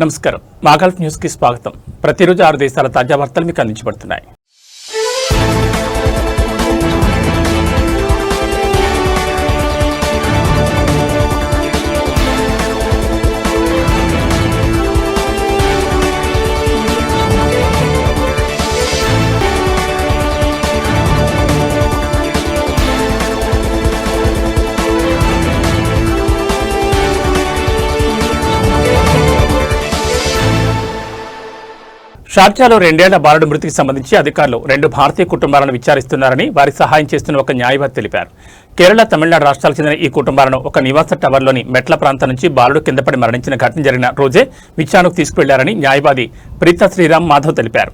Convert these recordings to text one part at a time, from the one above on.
నమస్కారం. మాగల్ఫ్ న్యూస్ కి స్వాగతం. ప్రతిరోజు 6 దేశాల తాజా వార్తలు మీకు అందించబడుతున్నాయి. షార్జాలో 2 ఏళ్ల బాలుడు మృతికి సంబంధించి అధికారులు 2 భారతీయ కుటుంబాలను విచారిస్తున్నారని వారి సహాయం చేస్తున్న ఒక న్యాయవాది తెలిపారు. కేరళ, తమిళనాడు రాష్ట్రాలకు చెందిన ఈ కుటుంబాలను ఒక నివాస టవర్లోని మెట్ల ప్రాంతం నుంచి బాలుడు కిందపడి మరణించిన ఘటన జరిగిన రోజే విచారణకు తీసుకువెళ్లారని న్యాయవాది ప్రీతా శ్రీరామ్ మాధవ్ తెలిపారు.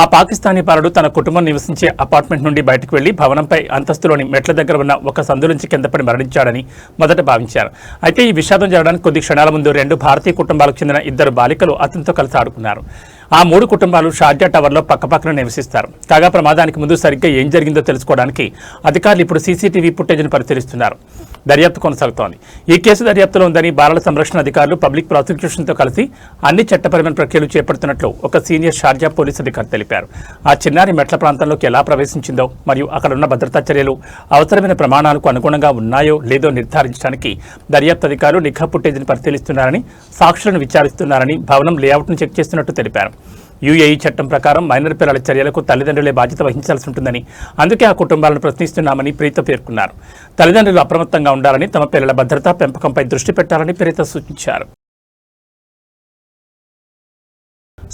ఆ పాకిస్తానీ బాలుడు తన కుటుంబం నివసించే అపార్ట్మెంట్ నుండి బయటకు వెళ్లి భవనంపై అంతస్తులోని మెట్ల దగ్గర ఉన్న ఒక సందు నుంచి కిందపడి మరణించాడని మొదట భావించారు. అయితే ఈ విషాదం జరగడానికి కొద్ది క్షణాల ముందు 2 భారతీయ కుటుంబాలకు చెందిన 2 బాలికలు అతనితో కలిసి ఆడుకున్నారు. ఆ 3 కుటుంబాలు షార్జా టవర్లో పక్కపక్కన నివసిస్తారు. కాగా ప్రమాదానికి ముందు సరిగ్గా ఏం జరిగిందో తెలుసుకోవడానికి అధికారులు ఇప్పుడు సీసీటీవీ ఫుటేజ్ను పరిశీలిస్తున్నారు. దర్యాప్తు కొనసాగుతోంది. ఈ కేసు దర్యాప్తులో ఉందని బాలల సంరక్షణ అధికారులు పబ్లిక్ ప్రాసిక్యూషన్తో కలిసి అన్ని చట్టపరమైన ప్రక్రియలు చేపడుతున్నట్లు ఒక సీనియర్ షార్జా పోలీస్ అధికారి తెలిపారు. ఆ చిన్నారి మెట్ల ప్రాంతంలోకి ఎలా ప్రవేశించిందో మరియు అక్కడున్న భద్రతా చర్యలు అవసరమైన ప్రమాణాలకు అనుగుణంగా ఉన్నాయో లేదో నిర్ధారించడానికి దర్యాప్తు అధికారులు నిఘా ఫుటేజ్ను పరిశీలిస్తున్నారని, సాక్షులను విచారిస్తున్నారని, భవనం లేఅవుట్ను చెక్ చేస్తున్నట్టు తెలిపారు. యూఏఈ చట్టం ప్రకారం మైనర్ పిల్లల చర్యలకు తల్లిదండ్రులే బాధ్యత వహించాల్సి ఉంటుందని, అందుకే ఆ కుటుంబాలను ప్రశ్నిస్తున్నామని ప్రీత పేర్కొన్నారు. తల్లిదండ్రులు అప్రమత్తంగా ఉండాలని, తమ పిల్లల భద్రత పెంపకంపై దృష్టి పెట్టాలని ప్రీత సూచించారు.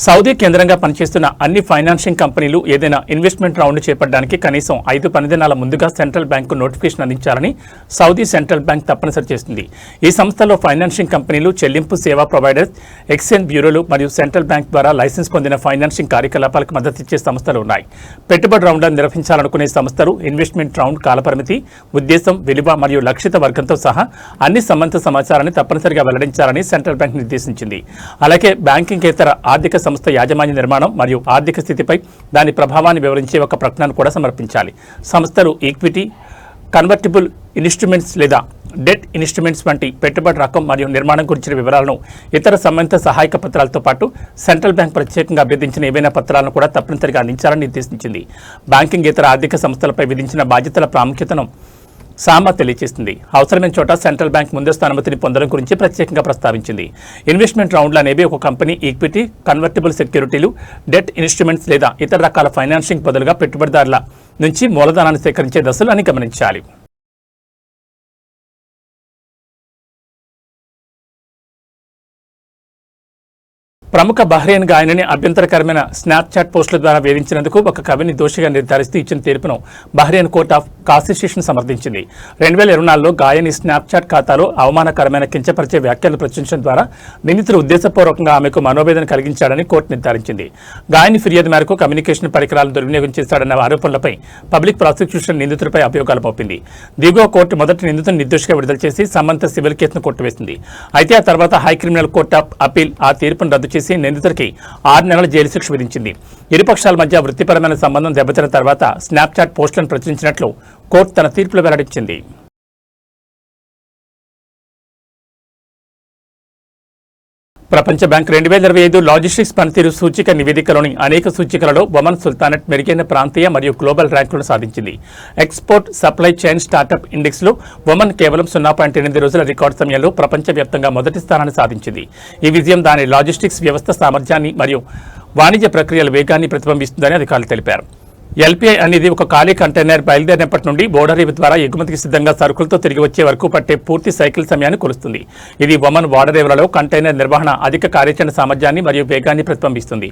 సౌదీ కేంద్రంగా పనిచేస్తున్న అన్ని ఫైనాన్షింగ్ కంపెనీలు ఏదైనా ఇన్వెస్ట్మెంట్ రౌండ్ చేపట్టడానికి కనీసం 5 పని దినాల ముందుగా సెంట్రల్ బ్యాంకు నోటిఫికేషన్ అందించాలని సౌదీ సెంట్రల్ బ్యాంక్ తప్పనిసరి చేస్తుంది. ఈ సంస్థలో ఫైనాన్షింగ్ కంపెనీలు, చెల్లింపు సేవా ప్రొవైడర్స్, ఎక్స్చేంజ్ బ్యూరోలు మరియు సెంట్రల్ బ్యాంక్ ద్వారా లైసెన్స్ పొందిన ఫైనాన్షింగ్ కార్యకలాపాలకు మద్దతిచ్చే సంస్థలు ఉన్నాయి. పెట్టుబడి రౌండ్ నిర్వహించాలనుకునే సంస్థలు ఇన్వెస్ట్మెంట్ రౌండ్ కాలపరిమితి, ఉద్దేశం, విలువ మరియు లక్షిత వర్గంతో సహా అన్ని సంబంధిత సమాచారాన్ని తప్పనిసరిగా వెల్లడించాలని సెంట్రల్ బ్యాంక్ నిర్దేశించింది. అలాగే బ్యాంకింగేతర ఆర్థిక సంస్థ యాజమాన్య నిర్మాణం మరియు ఆర్థిక స్థితిపై దాని ప్రభావాన్ని వివరించే ఒక ప్రకటనను కూడా సమర్పించాలి. సంస్థలు ఈక్విటీ, కన్వర్టిబుల్ ఇన్స్ట్రుమెంట్స్ లేదా డెట్ ఇన్స్ట్రుమెంట్స్ వంటి పెట్టుబడి రకం మరియు నిర్మాణం గురించిన వివరాలను, ఇతర సంబంధిత సహాయక పత్రాలతో పాటు సెంట్రల్ బ్యాంక్ ప్రత్యేకంగా అభ్యర్థించిన ఏవైనా పత్రాలను కూడా తప్పనిసరిగా అందించాలని నిర్దేశించింది. బ్యాంకింగేతర ఆర్థిక సంస్థలపై విధించిన బాధ్యతల ప్రాముఖ్యతను సామా తెలియజేస్తుంది. అవసరమైన చోట సెంట్రల్ బ్యాంక్ ముందస్తు అనుమతిని పొందడం గురించి ప్రత్యేకంగా ప్రస్తావించింది. ఇన్వెస్ట్మెంట్ రౌండ్లు అనేవి ఒక కంపెనీ ఈక్విటీ, కన్వర్టిబుల్ సెక్యూరిటీలు, డెట్ ఇన్స్ట్రుమెంట్స్ లేదా ఇతర రకాల ఫైనాన్సింగ్ బదులుగా పెట్టుబడిదారుల నుంచి మూలధనాన్ని సేకరించే దశలు అని గమనించాలి. ప్రముఖ బహ్రెయిన్ గాయనిని అభ్యంతరకరమైన స్నాప్చాట్ పోస్టుల ద్వారా వేధించినందుకు ఒక కవిని దోషిగా నిర్ధారిస్తూ ఇచ్చిన తీర్పును బహ్రెయిన్ కోర్ట్ ఆఫ్ కాన్స్టిట్యూషన్ సమర్థించింది. 2024లో గాయని స్నాప్చాట్ ఖాతాలో అవమానకరమైన కించపరిచే వ్యాఖ్యలు ప్రచురించడం ద్వారా నిందితుడు ఉద్దేశపూర్వకంగా ఆమెకు మనోవేదన కలిగించాడని కోర్టు నిర్ధారించింది. గాయని ఫిర్యాదు మేరకు కమ్యూనికేషన్ పరికరాలను దుర్వినియోగం చేశాడన్న ఆరోపణలపై పబ్లిక్ ప్రాసిక్యూషన్ నిందితుడిపై అభియోగాలు మోపింది. దిగువ కోర్టు మొదటి నిందితుడిని నిర్దోషిగా విడుదల చేసి సంబంధిత సివిల్ కేసును కొట్టివేసింది. అయితే ఆ తర్వాత high criminal court of appeal ఆ తీర్పును రద్దు చేసి నిందితుడికి 6 నెలల జైలు శిక్ష విధించింది. ఇరుపక్షాల మధ్య వృత్తిపరమైన సంబంధం దెబ్బతిన్న తర్వాత స్నాప్చాట్ పోస్టులను ప్రచురించినట్లు కోర్టు తన తీర్పులో వెల్లడించింది. ప్రపంచ బ్యాంక్ 2025 లాజిస్టిక్స్ పనితీరు సూచిక నివేదికలోని అనేక సూచికలలో ఒమన్ సుల్తానెట్ మెరుగైన ప్రాంతీయ మరియు గ్లోబల్ ర్యాంకులను సాధించింది. ఎక్స్పోర్ట్ సప్లై చైన్ స్టార్టప్ ఇండెక్స్లో ఒమన్ కేవలం 0.8 రోజుల రికార్డు సమయంలో ప్రపంచవ్యాప్తంగా మొదటి స్థానాన్ని సాధించింది. ఈ విజయం దాని లాజిస్టిక్స్ వ్యవస్థ సామర్థ్యాన్ని మరియు వాణిజ్య ప్రక్రియల వేగాన్ని ప్రతిబింబిస్తుందని అధికారులు తెలిపారు. ఎల్పీఐ అనేది ఒక ఖాళీ కంటైనర్ బయలుదేరినప్పటి నుండి ఓడరేవు ద్వారా ఎగుమతికి సిద్ధంగా సరుకులతో తిరిగి వచ్చే వరకు పట్టే పూర్తి సైకిల్ సమయాన్ని కొలుస్తుంది. ఇది ఒమన్ ఓడరేవులలో కంటైనర్ నిర్వహణ అధిక కార్యాచరణ సామర్థ్యాన్ని మరియు వేగాన్ని ప్రతిబింబిస్తుంది.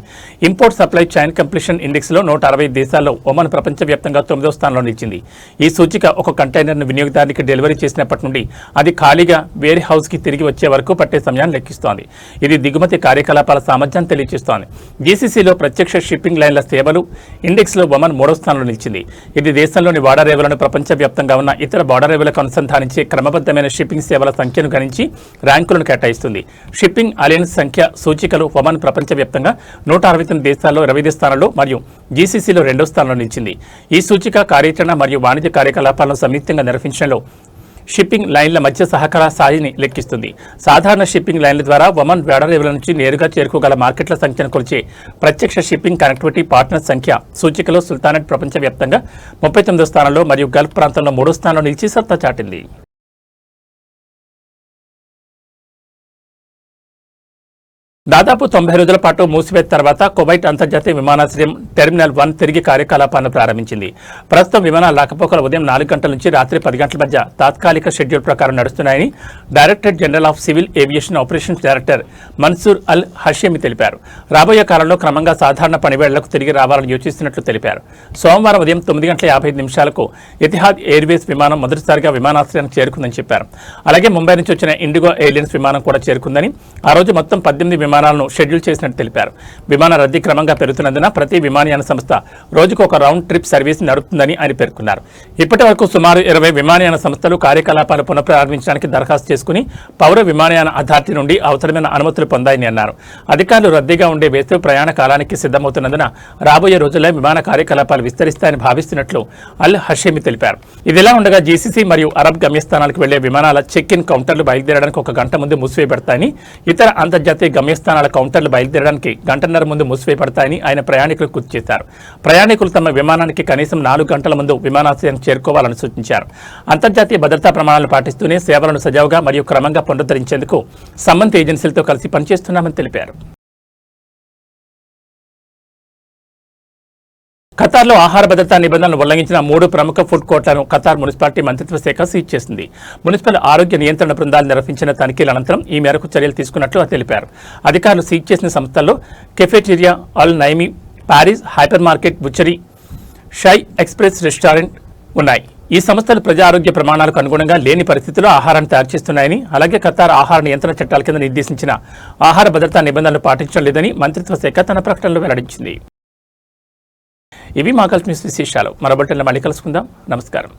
ఇంపోర్ట్ సప్లై చైన్ కంప్లీషన్ ఇండెక్స్లో 160 దేశాల్లో ఒమన్ ప్రపంచవ్యాప్తంగా 9వ స్థానంలో నిలిచింది. ఈ సూచిక ఒక కంటైనర్ను వినియోగదారునికి డెలివరీ చేసినప్పటి నుండి అది ఖాళీగా వేర్ హౌస్కి తిరిగి వచ్చే వరకు పట్టే సమయాన్ని లెక్కిస్తోంది. ఇది దిగుమతి కార్యకలాపాల సామర్థ్యాన్ని తెలియజేస్తోంది. జీసీసీలో ప్రత్యక్ష షిప్పింగ్ లైన్ల సేవలు ఇండెక్స్లో ఒమన్ 3వ స్థానంలో నిలిచింది. ఇది దేశంలోని వాడరేవులను ప్రపంచవ్యాప్తంగా ఉన్న ఇతర వాడరేవులకు అనుసంధానించే క్రమబద్ధమైన షిప్పింగ్ సేవల సంఖ్యను గణించి ర్యాంకులను కేటాయిస్తుంది. షిప్పింగ్ అలయన్స్ సంఖ్య సూచికలు ఒమన్ ప్రపంచవ్యాప్తంగా 169 దేశాల్లో 25 స్థానాల్లో మరియు జీసీసీలో 2వ స్థానంలో నిలిచింది. ఈ సూచిక కార్యాచరణ మరియు వాణిజ్య కార్యకలాపాలను సంయుక్తంగా నిర్వహించడంలో షిప్పింగ్ లైన్ల మధ్య సహకార స్థాయిని లెక్కిస్తుంది. సాధారణ షిప్పింగ్ లైన్ల ద్వారా ఒమన్ ఓడరేవుల నుంచి నేరుగా చేరుకోగల మార్కెట్ల సంఖ్యను కొలిచే ప్రత్యక్ష షిప్పింగ్ కనెక్టివిటీ పార్ట్నర్ సంఖ్య సూచికలో సుల్తానేట్ ప్రపంచవ్యాప్తంగా 39వ స్థానంలో మరియు గల్ఫ్ ప్రాంతంలో 3వ స్థానంలో నిలిచి సత్తా చాటింది. దాదాపు 90 రోజుల పాటు మూసివేత తర్వాత కువైట్ అంతర్జాతీయ విమానాశ్రయం టెర్మినల్ 1 తిరిగి కార్యకలాపాలను ప్రారంభించింది. ప్రస్తుతం విమానాల రాకపోకలు ఉదయం 4 గంటల నుంచి రాత్రి 10 గంటల మధ్య తాత్కాలిక షెడ్యూల్ ప్రకారం నడుస్తున్నాయని director general of civil aviation operations director Mansoor Al Hashemi తెలిపారు. రాబోయే కాలంలో క్రమంగా సాధారణ పనివేళ్లకు తిరిగి రావాలని యోచిస్తున్నట్లు తెలిపారు. సోమవారం ఉదయం 9 గంటల 55 నిమిషాలకు ఎతిహాద్ ఎయిర్వేస్ విమానం మొదటిసారిగా విమానాశ్రయానికి చేరుకుందని చెప్పారు. అలాగే ముంబై నుంచి వచ్చిన ఇండిగో ఎయిర్లైన్స్ విమానం కూడా చేరుకుందని, ఆ రోజు మొత్తం 18 విమానాలను షెడ్యూల్ చేసినట్టు తెలిపారు. విమాన రద్దీ క్రమంగా పెరుగుతున్నందున ప్రతి విమానయాన సంస్థ రోజుకు ఒక రౌండ్ ట్రిప్ సర్వీస్ నడుపుతుందని ఆయన పేర్కొన్నారు. ఇప్పటి వరకు సుమారు 20 విమానయాన సంస్థలు కార్యకలాపాలు పునఃప్రారంభించడానికి దరఖాస్తు చేసుకుని పౌర విమానయాన అథారిటీ నుండి అవసరమైన అనుమతులు పొందాయని అన్నారు. అధికారులు రద్దీగా ఉండే వేసవి ప్రయాణ కాలానికి సిద్ధమవుతున్నందున రాబోయే రోజుల్లో విమాన కార్యకలాపాలు విస్తరిస్తాయని భావిస్తున్నట్లు అల్ హషేమి తెలిపారు. ఇదిలా ఉండగా జీసీసీ మరియు అరబ్ గమ్యస్థానాలకు వెళ్లే విమానాల చెక్ ఇన్ కౌంటర్లు బయలుదేరడానికి 1 గంట ముందు మూసివేయబడతాయని, ఇతర అంతర్జాతీయ గమ్యస్థానాల కౌంటర్లు బయలుదేరడానికి గంటన్నర ముందు మూసివేయబడతాయని ఆయన ప్రయాణికులకు గుర్తు చేశారు. ప్రయాణికులు తమ విమానానికి కనీసం 4 గంటల ముందు విమానాశ్రయానికి చేరుకోవాలని సూచించారు. అంతర్జాతీయ భద్రతా ప్రమాణాలను పాటిస్తూనే సేవలను సజావుగా మరియు క్రమంగా పునరుద్ధరించేందుకు సంబంధిత ఏజెన్సీలతో కలిసి పనిచేస్తున్నామని తెలిపారు. ఖతార్లో ఆహార భద్రతా నిబంధనలు ఉల్లంఘించిన 3 ప్రముఖ ఫుడ్ కోర్టులను ఖతార్ మున్సిపాలిటీ మంత్రిత్వ శాఖ సీజ్ చేసింది. మున్సిపల్ ఆరోగ్య నియంత్రణ బృందాలు నిర్వహించిన తనిఖీల అనంతరం ఈ మేరకు చర్యలు తీసుకున్నట్లు తెలిపారు. అధికారులు సీజ్ చేసిన సంస్థల్లో cafeteria, Al Naimi, Paris hyper market, butchery, Shai express restaurant ఉన్నాయి. ఈ సంస్థలు ప్రజా ఆరోగ్య ప్రమాణాలకు అనుగుణంగా లేని పరిస్థితుల్లో ఆహారాన్ని తయారు చేస్తున్నాయని, అలాగే ఖతార్ ఆహార నియంత్రణ చట్టాల కింద నిర్దేశించిన ఆహార భద్రతా నిబంధనలు పాటించడం లేదని మంత్రిత్వ శాఖ తన ప్రకటనలో వెల్లడించింది. ఇవి మా గల్ఫ్ న్యూస్ విశేషాలు. మరో బులెటిన్లో మళ్ళీ కలుసుకుందాం. నమస్కారం.